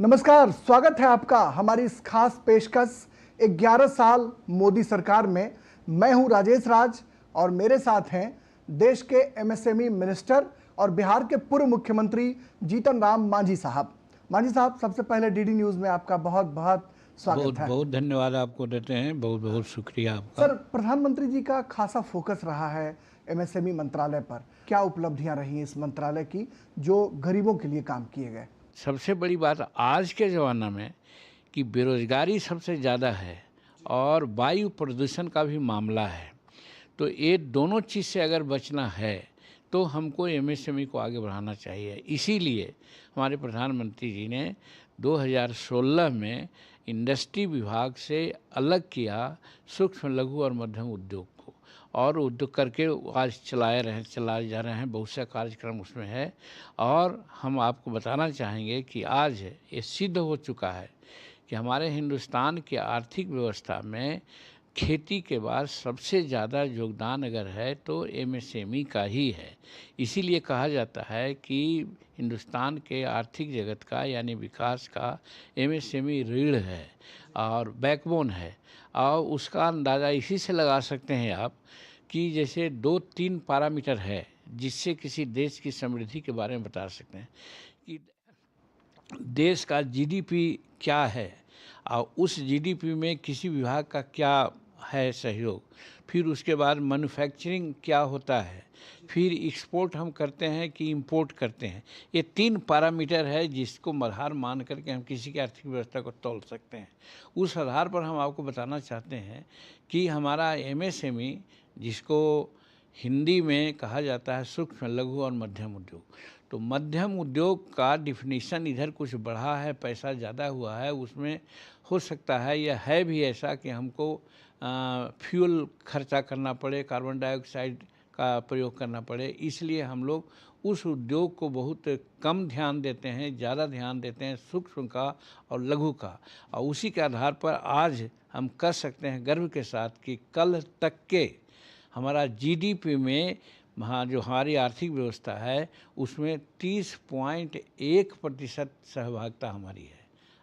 नमस्कार, स्वागत है आपका हमारी इस खास पेशकश 11 साल मोदी सरकार में। मैं हूं राजेश राज और मेरे साथ हैं देश के एमएसएमई मिनिस्टर और बिहार के पूर्व मुख्यमंत्री जीतन राम मांझी साहब। मांझी साहब, सबसे पहले डीडी न्यूज़ में आपका बहुत बहुत स्वागत बहुत है। बहुत धन्यवाद आपको देते हैं, बहुत बहुत शुक्रिया आपका। सर, प्रधानमंत्री जी का खासा फोकस रहा है एमएसएमई मंत्रालय पर। क्या उपलब्धियां रही इस मंत्रालय की जो गरीबों के लिए काम किए गए? सबसे बड़ी बात आज के ज़माना में कि बेरोज़गारी सबसे ज़्यादा है और वायु प्रदूषण का भी मामला है। तो ये दोनों चीज़ से अगर बचना है तो हमको एमएसएमई को आगे बढ़ाना चाहिए। इसीलिए हमारे प्रधानमंत्री जी ने 2016 में इंडस्ट्री विभाग से अलग किया सूक्ष्म लघु और मध्यम उद्योग को, और उद्योग करके आज चलाए जा रहे हैं। बहुत से कार्यक्रम उसमें है और हम आपको बताना चाहेंगे कि आज ये सिद्ध हो चुका है कि हमारे हिंदुस्तान की आर्थिक व्यवस्था में खेती के बाद सबसे ज़्यादा योगदान अगर है तो एमएसएमई का ही है। इसीलिए कहा जाता है कि हिंदुस्तान के आर्थिक जगत का यानी विकास का एमएसएमई रीढ़ है और बैकबोन है। और उसका अंदाज़ा इसी से लगा सकते हैं आप कि जैसे 2-3 पैरामीटर है जिससे किसी देश की समृद्धि के बारे में बता सकते हैं कि देश का जीडीपी क्या है और उस जीडीपी में किसी विभाग का क्या है सहयोग, फिर उसके बाद मैन्युफैक्चरिंग क्या होता है, फिर एक्सपोर्ट हम करते हैं कि इंपोर्ट करते हैं। ये 3 पैरामीटर है जिसको आधार मान करके हम किसी की आर्थिक व्यवस्था को तौल सकते हैं। उस आधार पर हम आपको बताना चाहते हैं कि हमारा एमएसएमई, जिसको हिंदी में कहा जाता है सूक्ष्म लघु और मध्यम उद्योग, तो मध्यम उद्योग का डिफिनीशन इधर कुछ बढ़ा है, पैसा ज़्यादा हुआ है उसमें। हो सकता है यह है भी ऐसा कि हमको फ्यूल खर्चा करना पड़े, कार्बन डाइऑक्साइड का प्रयोग करना पड़े, इसलिए हम लोग उस उद्योग को बहुत कम ध्यान देते हैं, ज़्यादा ध्यान देते हैं सूक्ष्म का और लघु का। और उसी के आधार पर आज हम कह सकते हैं गर्व के साथ कि कल तक के हमारा जीडीपी में जो हमारी आर्थिक व्यवस्था है उसमें 30.1% सहभागिता हमारी है।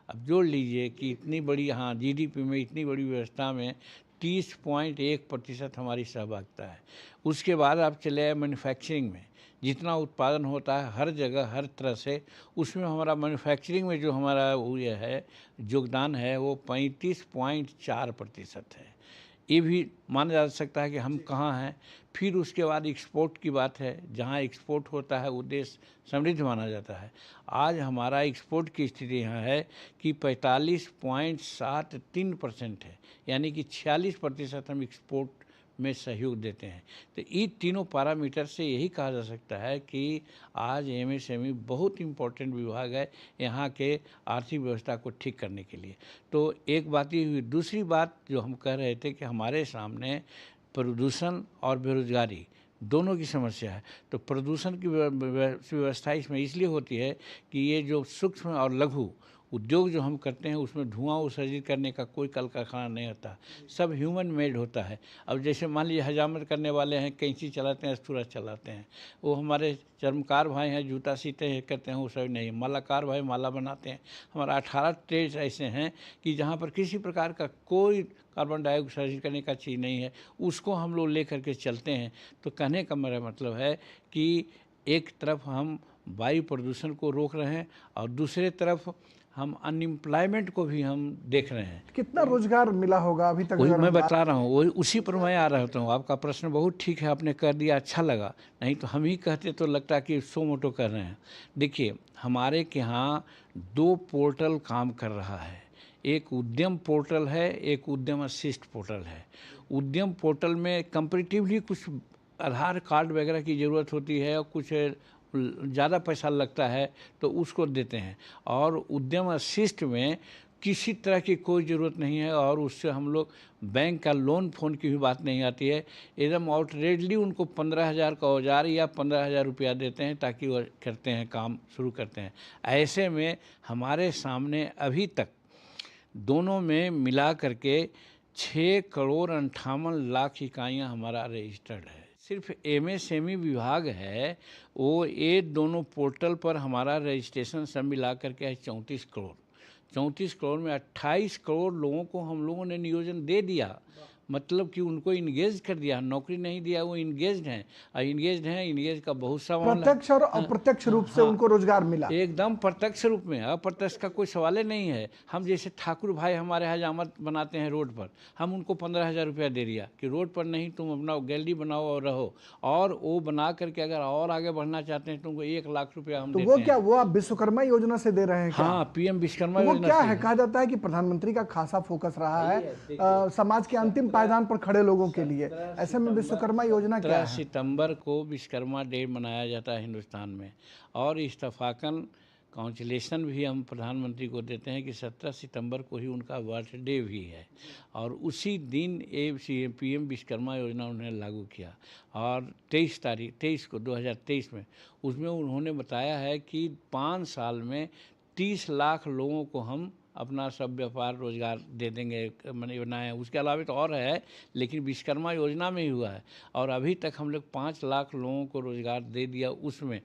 अब जोड़ लीजिए कि इतनी बड़ी जीडीपी में इतनी बड़ी व्यवस्था में 30.1% हमारी सहभागिता है। उसके बाद आप चले आए मैन्युफैक्चरिंग में, जितना उत्पादन होता है हर जगह हर तरह से, उसमें हमारा मैन्युफैक्चरिंग में जो हमारा वो ये है योगदान है वो 35.4% है। ये भी माना जा सकता है कि हम कहाँ हैं। फिर उसके बाद एक्सपोर्ट की बात है, जहाँ एक्सपोर्ट होता है वो देश समृद्ध माना जाता है। आज हमारा एक्सपोर्ट की स्थिति यहाँ है कि 45.73% है, यानी कि 46% हम एक्सपोर्ट में सहयोग देते हैं। तो ये तीनों पैरामीटर से यही कहा जा सकता है कि आज एमएसएमई बहुत इम्पोर्टेंट विभाग है यहाँ के आर्थिक व्यवस्था को ठीक करने के लिए। तो एक बात ये हुई। दूसरी बात जो हम कह रहे थे कि हमारे सामने प्रदूषण और बेरोजगारी दोनों की समस्या है। तो प्रदूषण की व्यवस्था इसमें इसलिए होती है कि ये जो सूक्ष्म और लघु उद्योग जो हम करते हैं उसमें धुआं उत्सर्जित करने का कोई कल कारखाना नहीं होता, सब ह्यूमन मेड होता है। अब जैसे मान लीजिए हजामत करने वाले हैं, कैंची चलाते हैं, अस्तूरा चलाते हैं, वो हमारे चर्मकार भाई हैं, जूता सीते हैं करते हैं, वो सब नहीं। मालाकार भाई माला बनाते हैं। हमारा 18 ट्रेड्स ऐसे हैं कि जहाँ पर किसी प्रकार का कोई कार्बन डाइऑक्साइड करने का चीज़ नहीं है, उसको हम लोग ले करके चलते हैं। तो कहने का मेरा मतलब है कि एक तरफ हम वायु प्रदूषण को रोक रहे हैं और दूसरे तरफ हम अनएम्प्लॉयमेंट को भी हम देख रहे हैं। कितना रोजगार मिला होगा अभी तक? वही अगर मैं हम बता रहा हूँ, वही उसी पर मैं आ रहा हूँ। आपका प्रश्न बहुत ठीक है, आपने कर दिया, अच्छा लगा। नहीं तो हम ही कहते तो लगता कि सो मोटो कर रहे हैं। देखिए, हमारे के यहाँ 2 पोर्टल काम कर रहा है। एक उद्यम पोर्टल है, एक उद्यम असिस्ट पोर्टल है। उद्यम पोर्टल में कंपेरेटिवली कुछ आधार कार्ड वगैरह की ज़रूरत होती है और कुछ ज़्यादा पैसा लगता है तो उसको देते हैं। और उद्यम असिस्ट में किसी तरह की कोई ज़रूरत नहीं है और उससे हम लोग बैंक का लोन फोन की भी बात नहीं आती है। एकदम आउटरेटली उनको 15,000 का औजार या 15,000 रुपया देते हैं ताकि वो करते हैं, काम शुरू करते हैं। ऐसे में हमारे सामने अभी तक दोनों में मिला करके 6,58,00,000 इकाइयाँ हमारा रजिस्टर्ड है। सिर्फ एमएसएमई विभाग है वो, ये दोनों पोर्टल पर हमारा रजिस्ट्रेशन सब मिला करके है 34 करोड़। 34 करोड़ में 28 करोड़ लोगों को हम लोगों ने नियोजन दे दिया, मतलब कि उनको इंगेज कर दिया, नौकरी नहीं दिया, वो इंगेज्ड हैं। और इंगेज का बहुत सा मामला है। प्रत्यक्ष और अप्रत्यक्ष रूप से उनको रोजगार मिला। एकदम प्रत्यक्ष रूप में, अप्रत्यक्ष का कोई सवाल ही नहीं है। हम जैसे ठाकुर भाई हमारे हजामत बनाते हैं रोड पर, हम उनको 15,000 रुपया दे दिया कि रोड पर नहीं, तुम अपना गैलरी बनाओ और रहो, और वो बना करके अगर और आगे बढ़ना चाहते हैं तुमको 1 लाख रुपया हम तो देते वो हैं। क्या, वो आप विश्वकर्मा योजना से दे रहे हैं क्या? हाँ, पीएम विश्वकर्मा तो वो योजना क्या से है? कहा जाता है कि प्रधानमंत्री का खासा फोकस रहा है समाज के अंतिम पायदान पर खड़े लोगों के लिए, ऐसे में विश्वकर्मा योजना क्या 17 है? सितंबर को विश्वकर्मा डे मनाया जाता है हिंदुस्तान में, और इस्तफाकन काउंसलेशन भी हम प्रधानमंत्री को देते हैं कि 17 सितंबर को ही उनका बर्थडे भी है, और उसी दिन पीएम विश्वकर्मा योजना उन्होंने लागू किया। और 23 को 2023 में उसमें उन्होंने बताया है कि 5 साल में 30 लाख लोगों को हम अपना सब व्यापार रोजगार दे देंगे, मैंने बनाया है। उसके अलावा तो और है, लेकिन विश्वकर्मा योजना में ही हुआ है। और अभी तक हम लोग 5 लाख लोगों को रोजगार दे दिया। उसमें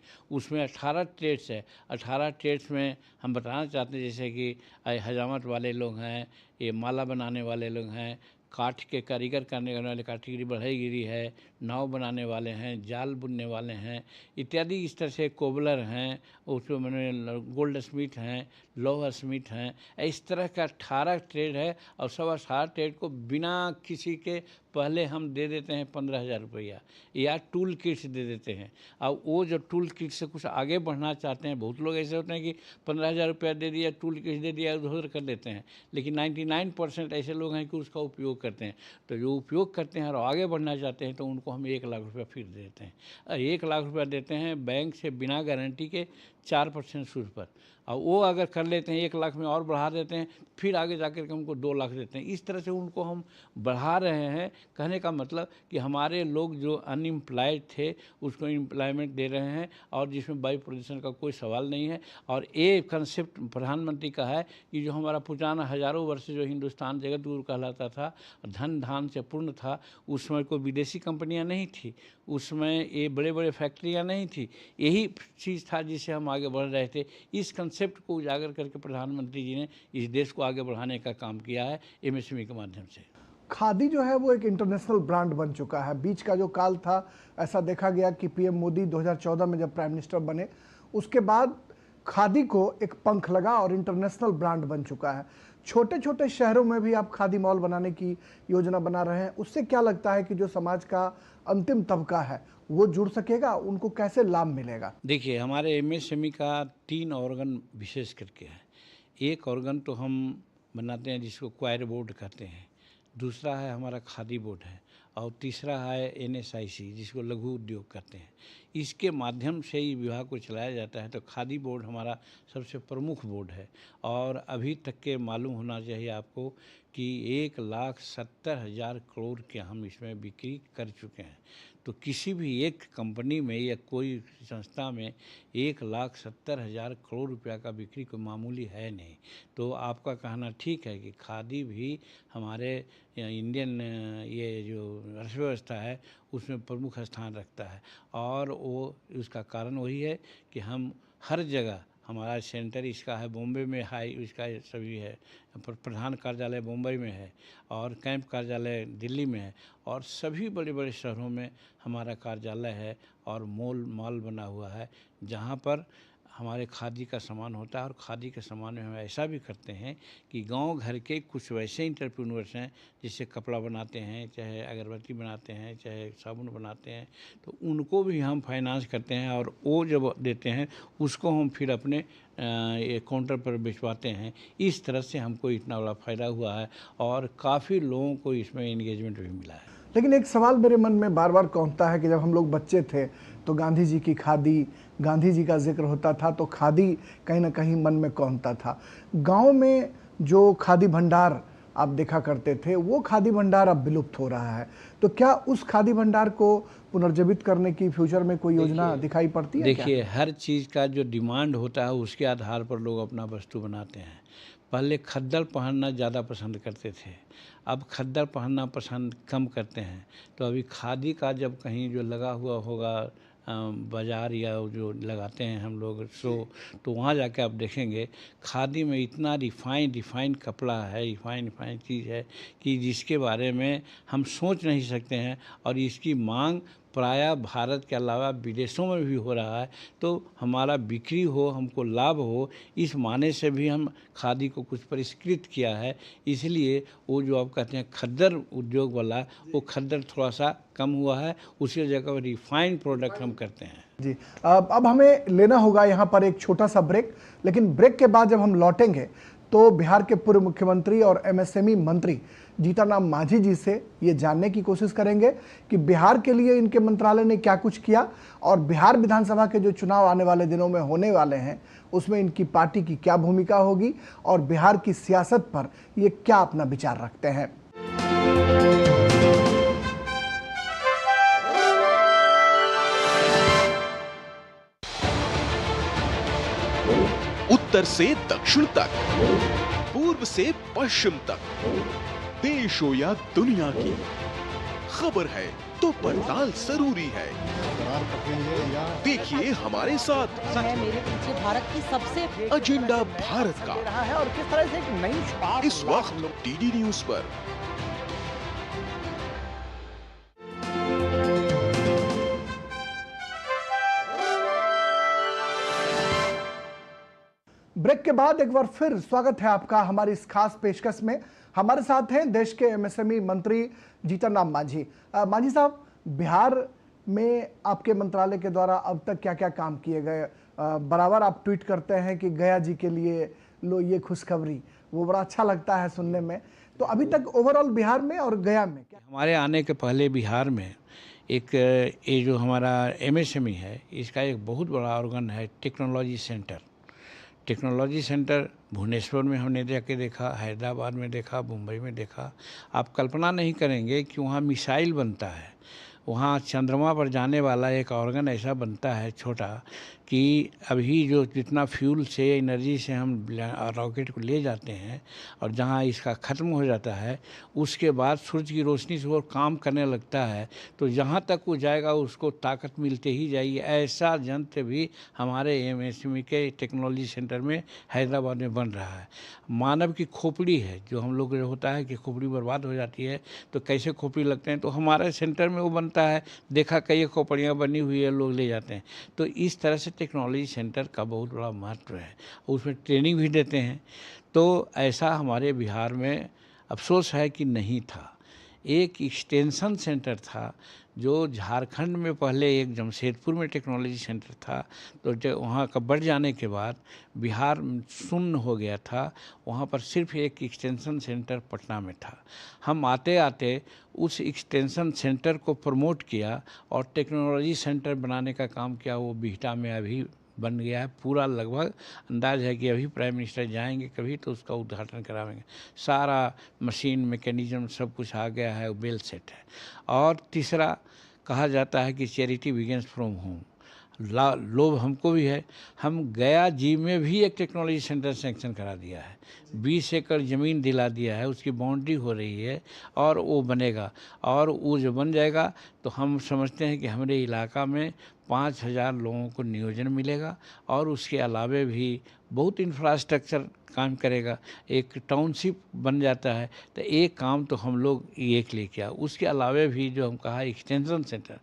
18 ट्रेड्स है। 18 ट्रेड्स में हम बताना चाहते हैं, जैसे कि हजामत वाले लोग हैं, ये माला बनाने वाले लोग हैं, काठ के कारीगर करने वाले काठीगिरी बढ़ईगिरी है, नाव बनाने वाले हैं, जाल बुनने वाले हैं इत्यादि। इस तरह से कोबलर हैं, उसको मैंने गोल्ड स्मिथ हैं, लोहा स्मिथ हैं। इस तरह का 18 ट्रेड है, और सब 18 ट्रेड को बिना किसी के पहले हम दे देते हैं 15,000 रुपया, या टूल किट्स दे देते हैं। और वो जो टूल किट से कुछ आगे बढ़ना चाहते हैं, बहुत लोग ऐसे होते हैं कि 15,000 रुपया दे दिया, टूल किट्स दे दिया, उधर कर देते हैं। लेकिन 99% ऐसे लोग हैं कि उसका उपयोग करते हैं। तो जो उपयोग करते हैं और आगे बढ़ना चाहते हैं, तो उनको हम 1 लाख रुपया फिर दे देते हैं। 1 लाख रुपया देते हैं बैंक से बिना गारंटी के 4% सूद पर, और वो अगर कर लेते हैं 1 लाख में और बढ़ा देते हैं, फिर आगे जाकर के हमको 2 लाख देते हैं। इस तरह से उनको हम बढ़ा रहे हैं। कहने का मतलब कि हमारे लोग जो अनएम्प्लॉयड थे उसको एम्प्लॉयमेंट दे रहे हैं, और जिसमें वायु प्रदूषण का कोई सवाल नहीं है। और ये कंसेप्ट प्रधानमंत्री का है कि जो हमारा पुराना हजारों वर्ष जो हिंदुस्तान जगत गुरु कहलाता था, धन धान से पूर्ण था, उसमें कोई विदेशी कंपनियां नहीं थी, उसमें ये बड़े बड़े फैक्ट्रियां नहीं थी। यही चीज़ था जिससे हम आगे बढ़ रहे थे। इस कंसेप्ट को उजागर करके प्रधानमंत्री जी ने इस देश को आगे बढ़ाने का काम किया है एमएसएमई के माध्यम से। खादी जो है वो एक इंटरनेशनल ब्रांड बन चुका है। बीच का जो काल था, ऐसा देखा गया कि पीएम मोदी 2014 में जब प्राइम मिनिस्टर बने, उसके बाद खादी को एक पंख लगा और इंटरनेशनल ब्रांड बन चुका है। छोटे छोटे शहरों में भी आप खादी मॉल बनाने की योजना बना रहे हैं। उससे क्या लगता है कि जो समाज का अंतिम तबका है वो जुड़ सकेगा, उनको कैसे लाभ मिलेगा? देखिए, हमारे एमएसएमई का 3 ऑर्गन विशेष करके है। एक ऑर्गन तो हम बनाते हैं जिसको क्वायर बोर्ड कहते हैं, दूसरा है हमारा खादी बोर्ड है, और तीसरा है एनएसआईसी जिसको लघु उद्योग कहते हैं। इसके माध्यम से ही विभाग को चलाया जाता है। तो खादी बोर्ड हमारा सबसे प्रमुख बोर्ड है, और अभी तक के मालूम होना चाहिए आपको कि 1,70,000 करोड़ के हम इसमें बिक्री कर चुके हैं। तो किसी भी एक कंपनी में या कोई संस्था में 1,70,000 करोड़ रुपया का बिक्री कोई मामूली है नहीं। तो आपका कहना ठीक है कि खादी भी हमारे इंडियन ये जो अर्थव्यवस्था है उसमें प्रमुख स्थान रखता है। और वो उसका कारण वही है कि हम हर जगह, हमारा सेंटर इसका है बॉम्बे में, हाई इसका सभी है, प्रधान कार्यालय बॉम्बे में है, और कैंप कार्यालय दिल्ली में है, और सभी बड़े बड़े शहरों में हमारा कार्यालय है, और मॉल बना हुआ है जहाँ पर हमारे खादी का सामान होता है। और खादी के सामान में हम ऐसा भी करते हैं कि गांव घर के कुछ वैसे इंटरप्रेन्योर्स हैं जिससे कपड़ा बनाते हैं, चाहे अगरबत्ती बनाते हैं, चाहे साबुन बनाते हैं, तो उनको भी हम फाइनेंस करते हैं, और वो जब देते हैं उसको हम फिर अपने काउंटर पर भिजवाते हैं। इस तरह से हमको इतना बड़ा फ़ायदा हुआ है, और काफ़ी लोगों को इसमें इंगेजमेंट भी मिला है। लेकिन एक सवाल मेरे मन में बार बार कौंधता है कि जब हम लोग बच्चे थे तो गांधी जी की खादी, गांधी जी का जिक्र होता था, तो खादी कहीं ना कहीं मन में कौंधता था। गांव में जो खादी भंडार आप देखा करते थे, वो खादी भंडार अब विलुप्त हो रहा है। तो क्या उस खादी भंडार को पुनर्जीवित करने की फ्यूचर में कोई योजना दिखाई पड़ती है? देखिए, हर चीज़ का जो डिमांड होता है उसके आधार पर लोग अपना वस्तु बनाते हैं। पहले खद्दर पहनना ज़्यादा पसंद करते थे, अब खद्दर पहनना पसंद कम करते हैं। तो अभी खादी का जब कहीं जो लगा हुआ होगा बाज़ार या जो लगाते हैं हम लोग शो, तो वहाँ जाके आप देखेंगे खादी में इतना रिफ़ाइंड कपड़ा है, रिफ़ाइंड चीज़ है कि जिसके बारे में हम सोच नहीं सकते हैं। और इसकी मांग प्रायः भारत के अलावा विदेशों में भी हो रहा है। तो हमारा बिक्री हो, हमको लाभ हो, इस माने से भी हम खादी को कुछ परिष्कृत किया है। इसलिए वो जो आप कहते हैं खद्दर उद्योग वाला, वो खद्दर थोड़ा सा कम हुआ है, उसी जगह रिफाइंड प्रोडक्ट हम करते हैं। जी, अब हमें लेना होगा यहाँ पर एक छोटा सा ब्रेक, लेकिन ब्रेक के बाद जब हम लौटेंगे तो बिहार के पूर्व मुख्यमंत्री और एमएसएमई मंत्री जीतनराम मांझी जी से ये जानने की कोशिश करेंगे कि बिहार के लिए इनके मंत्रालय ने क्या कुछ किया और बिहार विधानसभा के जो चुनाव आने वाले दिनों में होने वाले हैं उसमें इनकी पार्टी की क्या भूमिका होगी और बिहार की सियासत पर ये क्या अपना विचार रखते हैं। उत्तर से दक्षिण तक, पूर्व से पश्चिम तक, देश हो या दुनिया की खबर है तो पड़ताल जरूरी है। देखिए हमारे साथ है मेरे पीछे भारत की सबसे एजेंडा भारत का रहा है और किस तरह से एक नई शुरुआत इस वक्त डीडी न्यूज पर। ब्रेक के बाद एक बार फिर स्वागत है आपका हमारी इस खास पेशकश में। हमारे साथ हैं देश के एमएसएमई मंत्री जीतनराम मांझी। मांझी साहब, बिहार में आपके मंत्रालय के द्वारा अब तक क्या क्या काम किए गए? बराबर आप ट्वीट करते हैं कि गया जी के लिए लो ये खुशखबरी, वो बड़ा अच्छा लगता है सुनने में। तो अभी तक ओवरऑल बिहार में और गया में क्या? हमारे आने के पहले बिहार में एक ये जो हमारा एमएसएमई है, इसका एक बहुत बड़ा ऑर्गन है technology centre. Technology centre Bhubaneswar में हमने जाके देखा, हैदराबाद में देखा, मुंबई में देखा। आप कल्पना नहीं करेंगे कि वहाँ मिसाइल बनता है, वहाँ चंद्रमा पर जाने वाला एक ऑर्गन ऐसा बनता है छोटा कि अभी जो जितना फ्यूल से एनर्जी से हम रॉकेट को ले जाते हैं और जहाँ इसका ख़त्म हो जाता है उसके बाद सूरज की रोशनी से वो काम करने लगता है, तो जहाँ तक वो जाएगा उसको ताकत मिलते ही जाएगी। ऐसा यंत्र भी हमारे एमएसएमई के टेक्नोलॉजी सेंटर में हैदराबाद में बन रहा है। मानव की खोपड़ी है, जो हम लोग जो होता है कि खोपड़ी बर्बाद हो जाती है तो कैसे खोपड़ी लगते हैं, तो हमारे सेंटर में वो बनता है। देखा कई खोपड़ियाँ बनी हुई है, लोग ले जाते हैं। तो इस तरह से टेक्नोलॉजी सेंटर का बहुत बड़ा महत्व है, उसमें ट्रेनिंग भी देते हैं। तो ऐसा हमारे बिहार में अफसोस है कि नहीं था। एक एक्सटेंशन सेंटर था जो झारखंड में पहले एक जमशेदपुर में टेक्नोलॉजी सेंटर था, तो वहाँ का बढ़ जाने के बाद बिहार शून्य हो गया था। वहाँ पर सिर्फ एक एक्सटेंशन सेंटर पटना में था। हम आते आते उस एक्सटेंशन सेंटर को प्रमोट किया और टेक्नोलॉजी सेंटर बनाने का काम किया। वो बिहटा में अभी बन गया है पूरा, लगभग अंदाज है कि अभी प्राइम मिनिस्टर जाएंगे कभी तो उसका उद्घाटन कराएंगे। सारा मशीन मैकेनिज्म सब कुछ आ गया है, वेल सेट है। और तीसरा कहा जाता है कि चैरिटी बिगिंस फ्रॉम होम। लोभ हमको भी है। हम गया जी में भी एक टेक्नोलॉजी सेंटर सेंक्शन करा दिया है, 20 एकड़ ज़मीन दिला दिया है, उसकी बाउंड्री हो रही है और वो बनेगा। और वो जो बन जाएगा तो हम समझते हैं कि हमारे इलाका में 5000 लोगों को नियोजन मिलेगा और उसके अलावे भी बहुत इंफ्रास्ट्रक्चर काम करेगा। एक टाउनशिप बन जाता है तो एक काम तो हम लोग एक लेके आ। उसके अलावे भी जो हम कहा एक्सटेंशन सेंटर,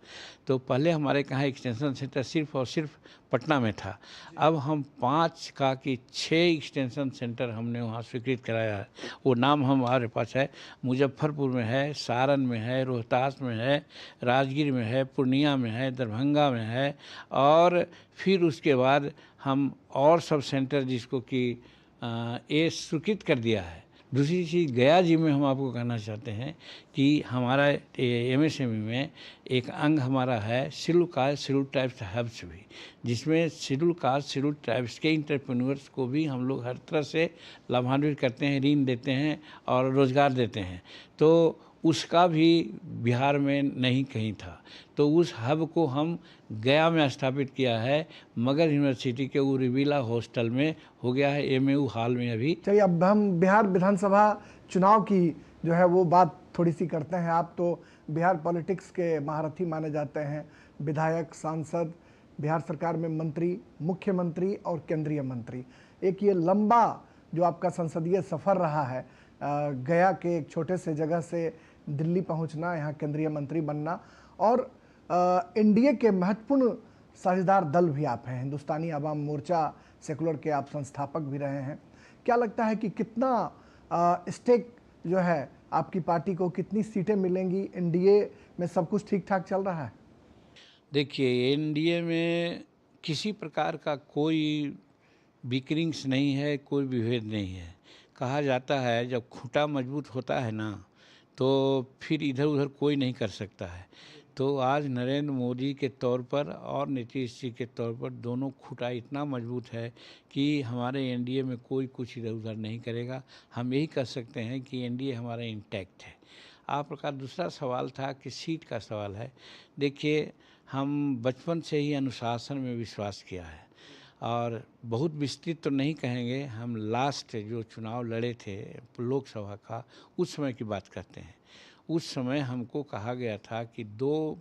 तो पहले हमारे कहाँ एक्सटेंशन सेंटर सिर्फ और सिर्फ पटना में था। अब हम 5 का कि 6 एक्सटेंशन सेंटर हमने वहाँ स्वीकृत कराया है। वो नाम हमारे पास है, मुजफ्फरपुर में है, सारण में है, रोहतास में है, राजगीर में है, पूर्णिया में है, दरभंगा में है। और फिर उसके बाद हम और सब सेंटर जिसको कि ये स्वीकृत कर दिया है। दूसरी चीज़ गया जी में हम आपको कहना चाहते हैं कि हमारा एमएसएमई में एक अंग हमारा है schedule caste schedule tribes hubs भी, जिसमें शेड्यूल कास्ट शेड्यूल ट्राइब्स के इंटरप्रेन्योर्स को भी हम लोग हर तरह से लाभान्वित करते हैं, ऋण देते हैं और रोज़गार देते हैं। तो उसका भी बिहार में नहीं कहीं था, तो उस हब को हम गया में स्थापित किया है। मगध यूनिवर्सिटी के उर्विला हॉस्टल में हो गया है, एमएयू हॉल में अभी। चलिए, अब हम बिहार विधानसभा चुनाव की जो है वो बात थोड़ी सी करते हैं। आप तो बिहार पॉलिटिक्स के महारथी माने जाते हैं, विधायक, सांसद, बिहार सरकार में मंत्री, मुख्यमंत्री और केंद्रीय मंत्री। एक ये लंबा जो आपका संसदीय सफ़र रहा है, गया के एक छोटे से जगह से दिल्ली पहुंचना, यहाँ केंद्रीय मंत्री बनना, और एनडीए के महत्वपूर्ण साझेदार दल भी आप हैं, हिंदुस्तानी आवाम मोर्चा सेकुलर के आप संस्थापक भी रहे हैं। क्या लगता है कि कितना स्टेक जो है आपकी पार्टी को, कितनी सीटें मिलेंगी? एनडीए में सब कुछ ठीक ठाक चल रहा है? देखिए, एनडीए में किसी प्रकार का कोई बिकरिंग्स नहीं है, कोई विभेद नहीं है। कहा जाता है जब खूंटा मजबूत होता है ना, तो फिर इधर उधर कोई नहीं कर सकता है। तो आज नरेंद्र मोदी के तौर पर और नीतीश जी के तौर पर दोनों खूंटा इतना मजबूत है कि हमारे एनडीए में कोई कुछ इधर उधर नहीं करेगा। हम यही कह सकते हैं कि एनडीए हमारा इंटैक्ट है। आपका दूसरा सवाल था कि सीट का सवाल है। देखिए, हम बचपन से ही अनुशासन में विश्वास किया है, और बहुत विस्तृत तो नहीं कहेंगे, हम लास्ट जो चुनाव लड़े थे लोकसभा का, उस समय की बात करते हैं। उस समय हमको कहा गया था कि 2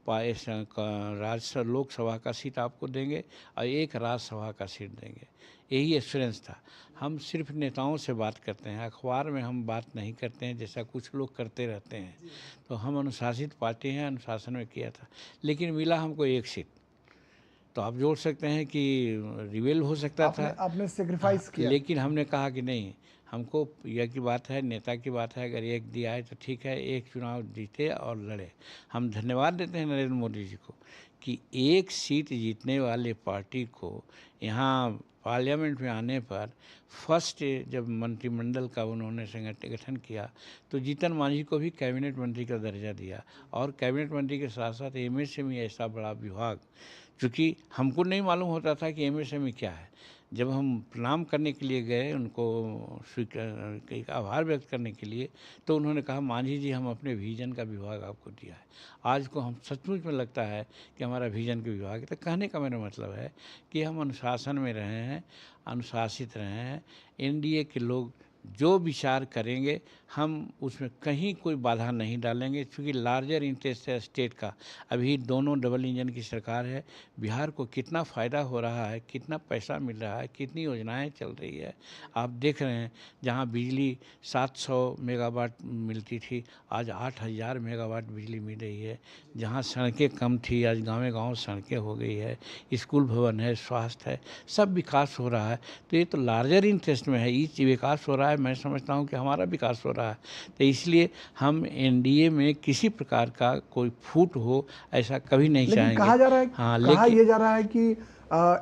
राज्य लोकसभा का सीट आपको देंगे और 1 राज्यसभा का सीट देंगे। यही एश्योरेंस था। हम सिर्फ नेताओं से बात करते हैं, अखबार में हम बात नहीं करते हैं जैसा कुछ लोग करते रहते हैं। तो हम अनुशासित पार्टी हैं, अनुशासन में किया था, लेकिन मिला हमको 1 सीट। तो आप जोड़ सकते हैं कि रिवेल हो सकता था, आपने सेक्रीफाइस किया, लेकिन हमने कहा कि नहीं, हमको यह की बात है, नेता की बात है, अगर 1 दिया है तो ठीक है, 1 चुनाव जीते और लड़े। हम धन्यवाद देते हैं नरेंद्र मोदी जी को कि 1 सीट जीतने वाले पार्टी को यहाँ पार्लियामेंट में आने पर फर्स्ट जब मंत्रिमंडल का उन्होंने गठन किया तो जीतन मांझी को भी कैबिनेट मंत्री का दर्जा दिया, और कैबिनेट मंत्री के साथ साथ एमएसएमई ऐसा बड़ा विभाग, चूँकि हमको नहीं मालूम होता था कि एमएसएमई क्या है। जब हम प्रणाम करने के लिए गए उनको स्वीकार आभार व्यक्त करने के लिए, तो उन्होंने कहा मांझी जी हम अपने विजन का विभाग आपको दिया है। आज को हम सचमुच में लगता है कि हमारा विजन का विभाग है। तो कहने का मेरा मतलब है कि हम अनुशासन में रहे हैं, अनुशासित रहे हैं। एनडीए के लोग जो विचार करेंगे हम उसमें कहीं कोई बाधा नहीं डालेंगे, क्योंकि लार्जर इंटरेस्ट है स्टेट का। अभी दोनों डबल इंजन की सरकार है, बिहार को कितना फ़ायदा हो रहा है, कितना पैसा मिल रहा है, कितनी योजनाएं चल रही है, आप देख रहे हैं। जहां बिजली 700 मेगावाट मिलती थी, आज 8000 मेगावाट बिजली मिल रही है। जहां सड़कें कम थी, आज गाँव सड़कें हो गई है, स्कूल भवन है, स्वास्थ्य है, सब विकास हो रहा है। तो ये तो लार्जर इंटरेस्ट में है, ये विकास हो रहा है। मैं समझता हूँ कि हमारा विकास हो रहा है। तो इसलिए हम एनडीए में किसी प्रकार का कोई फूट हो ऐसा कभी नहीं चाहेंगे। कहा जा रहा है, हाँ, ये जा रहा है कि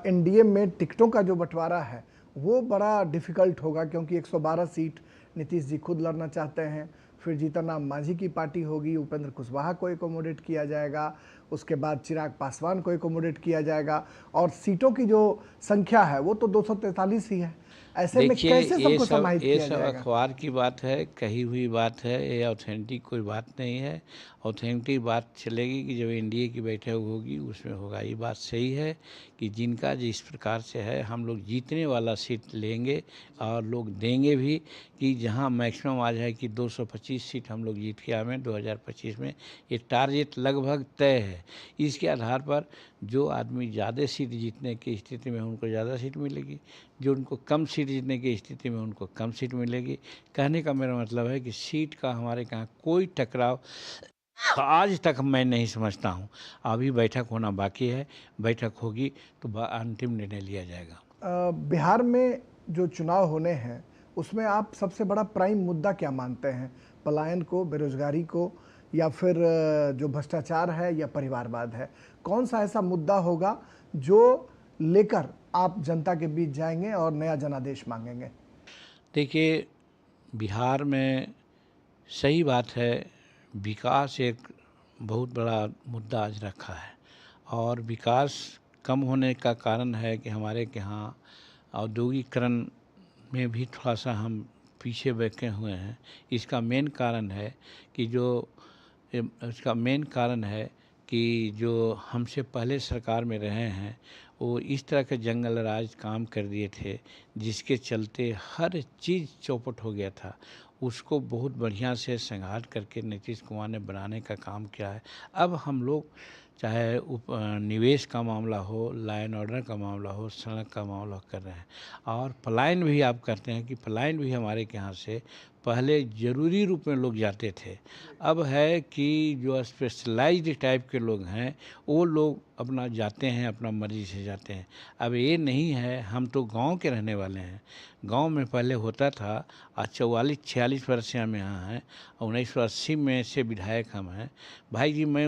एनडीए में टिकटों का जो बंटवारा है वो बड़ा डिफिकल्ट होगा, क्योंकि 112 सीट नीतीश जी खुद लड़ना चाहते हैं, फिर जीतन राम मांझी की पार्टी होगी, उपेंद्र कुशवाहा को एकोमोडेट किया जाएगा, उसके बाद चिराग पासवान को एकोमोडेट किया जाएगा, और सीटों की जो संख्या है वो तो 243 ही है। ऐसे में कैसे सबको समाहित किया जाएगा? ये सब अखबार की बात है, कही हुई बात है, ये ऑथेंटिक कोई बात नहीं है। ऑथेंटिक बात चलेगी कि जब एनडीए की बैठक होगी उसमें होगा। ये बात सही है कि जिनका जिस प्रकार से है, हम लोग जीतने वाला सीट लेंगे और लोग देंगे भी, कि जहां मैक्सिमम आ जाए कि 225 सीट हम लोग जीत के आवें 2025 में। ये टारगेट लगभग तय है। इसके आधार पर जो आदमी ज़्यादा सीट जीतने की स्थिति में उनको ज़्यादा सीट मिलेगी, जो उनको कम सीट जीतने की स्थिति में उनको कम सीट मिलेगी। कहने का मेरा मतलब है कि सीट का हमारे यहाँ कोई टकराव आज तक मैं नहीं समझता हूँ। अभी बैठक होना बाकी है, बैठक होगी तो अंतिम निर्णय लिया जाएगा। बिहार में जो चुनाव होने हैं उसमें आप सबसे बड़ा प्राइम मुद्दा क्या मानते हैं? पलायन को, बेरोजगारी को, या फिर जो भ्रष्टाचार है, या परिवारवाद है? कौन सा ऐसा मुद्दा होगा जो लेकर आप जनता के बीच जाएंगे और नया जनादेश मांगेंगे? देखिए, बिहार में सही बात है, विकास एक बहुत बड़ा मुद्दा आज रखा है, और विकास कम होने का कारण है कि हमारे यहाँ औद्योगिकरण में भी थोड़ा सा हम पीछे बैठे हुए हैं। इसका मेन कारण है कि जो हमसे पहले सरकार में रहे हैं वो इस तरह के जंगल राज काम कर दिए थे, जिसके चलते हर चीज़ चौपट हो गया था। उसको बहुत बढ़िया से संघाट करके नीतीश कुमार ने बनाने का काम किया है। अब हम लोग चाहे निवेश का मामला हो, लॉ एंड ऑर्डर का मामला हो, सड़क का मामला कर रहे हैं। और पलायन भी आप करते हैं कि पलायन भी हमारे के यहाँ से पहले ज़रूरी रूप में लोग जाते थे, अब है कि जो स्पेशलाइज्ड टाइप के लोग हैं वो लोग अपना जाते हैं, अपना मर्जी से जाते हैं। अब ये नहीं है, हम तो गांव के रहने वाले हैं। गांव में पहले होता था, आज 44-46 वर्ष से हम यहाँ हैं, 1980 में से विधायक हम हैं। भाई जी, मैं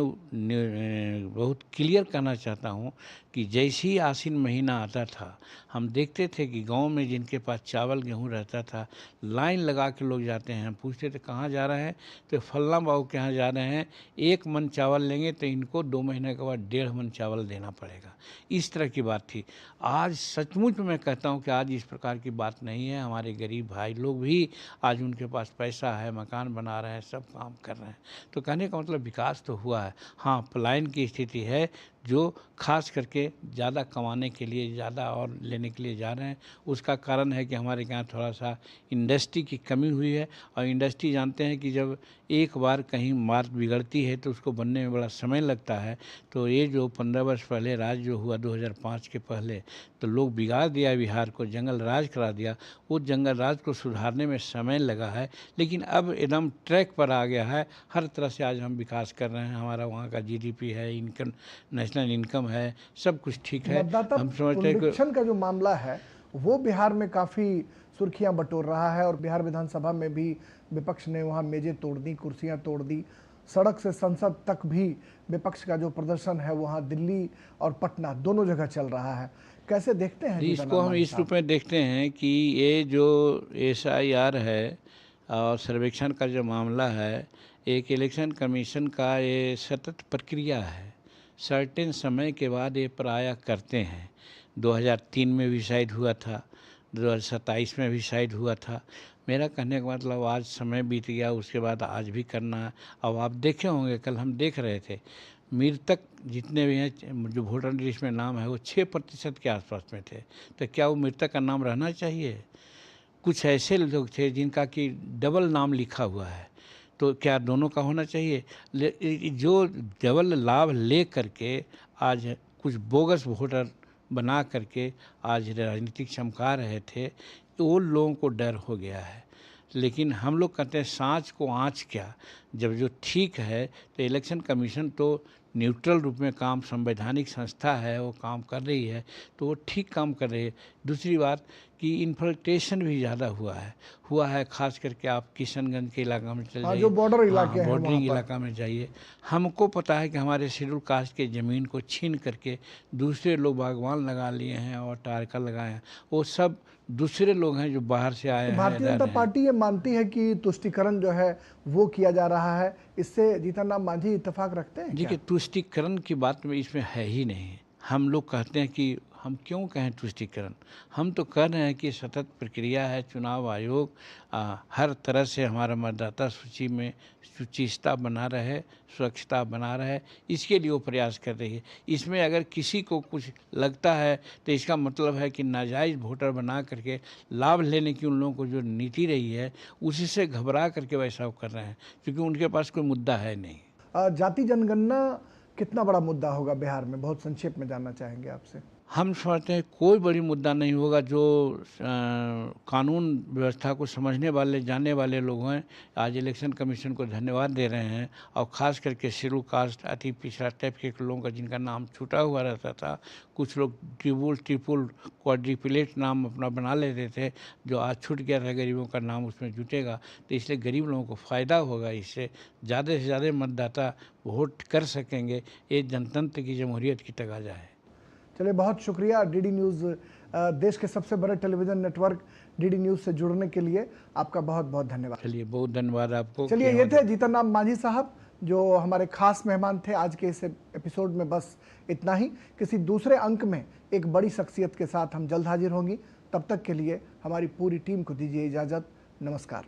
बहुत क्लियर कहना चाहता हूँ कि जैसे ही आश्विन महीना आता था, हम देखते थे कि गांव में जिनके पास चावल गेहूँ रहता था, लाइन लगा के लोग जाते हैं। पूछते थे कहाँ जा रहे हैं, तो फल्ला बाबू के यहाँ जा रहे हैं, 1 मन चावल लेंगे तो इनको 2 महीने के बाद 1.5 मन चावल देना पड़ेगा। इस तरह की बात थी। आज सचमुच में मैं कहता हूँ कि आज इस प्रकार की बात नहीं है। हमारे गरीब भाई लोग भी आज उनके पास पैसा है, मकान बना रहे हैं, सब काम कर रहे हैं। तो कहने का मतलब विकास तो हुआ है। हाँ, पलायन की स्थिति है, जो खास करके ज़्यादा कमाने के लिए, ज़्यादा और लेने के लिए जा रहे हैं। उसका कारण है कि हमारे यहाँ थोड़ा सा इंडस्ट्री की कमी हुई है। और इंडस्ट्री जानते हैं कि जब एक बार कहीं बात बिगड़ती है तो उसको बनने में बड़ा समय लगता है। तो ये जो 15 वर्ष पहले राज जो हुआ 2005 के पहले, तो लोग बिगाड़ दिया बिहार को, जंगल राज करा दिया। वो जंगल राज को सुधारने में समय लगा है, लेकिन अब एकदम ट्रैक पर आ गया है। हर तरह से आज हम विकास कर रहे हैं। हमारा वहाँ का GDP है, इनकम, नेशनल इनकम है, सब कुछ ठीक है। मतदाता हम समझते हैं कि पुनरीक्षण का जो मामला है वो बिहार में काफ़ी सुर्खियां बटोर रहा है, और बिहार विधानसभा में भी विपक्ष ने वहां मेजें तोड़ दी, कुर्सियां तोड़ दी। सड़क से संसद तक भी विपक्ष का जो प्रदर्शन है वहां दिल्ली और पटना दोनों जगह चल रहा है। कैसे देखते हैं इसको? हम इस रूप में देखते हैं कि ये जो SIR है और सर्वेक्षण का जो मामला है, एक इलेक्शन कमीशन का ये सतत प्रक्रिया है। सर्टेन समय के बाद ये प्राय करते हैं। 2003 में भी शायद हुआ था, 2027 में भी शायद हुआ था। मेरा कहने का मतलब आज समय बीत गया, उसके बाद आज भी करना है। अब आप देखे होंगे, कल हम देख रहे थे, मृतक जितने भी हैं जो वोटर लिस्ट में नाम है वो 6% के आसपास में थे। तो क्या वो मृतक का नाम रहना चाहिए? कुछ ऐसे लोग थे जिनका कि डबल नाम लिखा हुआ है, तो क्या दोनों का होना चाहिए? जो डबल लाभ ले करके आज कुछ बोगस वोटर बना करके आज राजनीतिक चमका रहे थे, वो लोगों को डर हो गया है। लेकिन हम लोग कहते हैं सांच को आँच क्या, जब जो ठीक है तो इलेक्शन कमीशन तो न्यूट्रल रूप में काम, संवैधानिक संस्था है, वो काम कर रही है, तो वो ठीक काम कर रही है। दूसरी बात कि इन्फिल्ट्रेशन भी ज़्यादा हुआ है, खास करके आप किशनगंज के इलाका में चले जाइए, जो बॉर्डर इलाके हैं, बॉर्डरिंग इलाका में जाइए। हमको पता है कि हमारे शेड्यूल कास्ट के ज़मीन को छीन करके दूसरे लोग बागवान लगा लिए हैं और टारका लगाए हैं। वो सब दूसरे लोग हैं जो बाहर से आए हैं। भारतीय जनता पार्टी ये मानती है कि तुष्टीकरण जो है वो किया जा रहा है, इससे जीतन राम मांझी इत्तेफाक रखते हैं? देखिए, तुष्टीकरण की बात में इसमें है ही नहीं। हम लोग कहते हैं कि हम क्यों कहें तुष्टीकरण, हम तो कह रहे हैं कि सतत प्रक्रिया है। चुनाव आयोग हर तरह से हमारा मतदाता सूची में शुचिता बना रहे, स्वच्छता बना रहे, इसके लिए वो प्रयास कर रही है। इसमें अगर किसी को कुछ लगता है तो इसका मतलब है कि नाजायज़ वोटर बना करके लाभ लेने की उन लोगों को जो नीति रही है, उसी से घबरा करके वैसा वो कर रहे हैं, क्योंकि उनके पास कोई मुद्दा है नहीं। जाति जनगणना कितना बड़ा मुद्दा होगा बिहार में, बहुत संक्षेप में जानना चाहेंगे आपसे। हम समझते हैं कोई बड़ी मुद्दा नहीं होगा। जो कानून व्यवस्था को समझने वाले, जानने वाले लोग हैं, आज इलेक्शन कमीशन को धन्यवाद दे रहे हैं। और ख़ास करके शेड्यूल कास्ट, अति पिछड़ा टाइप के लोगों का जिनका नाम छूटा हुआ रहता था, कुछ लोग ट्रिपल क्वाड्रिपलेट नाम अपना बना लेते थे, जो आज छूट गया था, गरीबों का नाम उसमें जुटेगा। तो इसलिए गरीब लोगों को फ़ायदा होगा, इससे ज़्यादा से ज़्यादा मतदाता वोट कर सकेंगे। ये जनतंत्र की जमहूरियत की तकाजा है। चलिए, बहुत शुक्रिया DD न्यूज़, देश के सबसे बड़े टेलीविज़न नेटवर्क DD न्यूज़ से जुड़ने के लिए आपका बहुत बहुत धन्यवाद। चलिए, बहुत धन्यवाद आपको। चलिए, ये थे जीतन राम मांझी साहब जो हमारे खास मेहमान थे आज के इस एपिसोड में। बस इतना ही। किसी दूसरे अंक में एक बड़ी शख्सियत के साथ हम जल्द हाजिर होंगी। तब तक के लिए हमारी पूरी टीम को दीजिए इजाज़त। नमस्कार।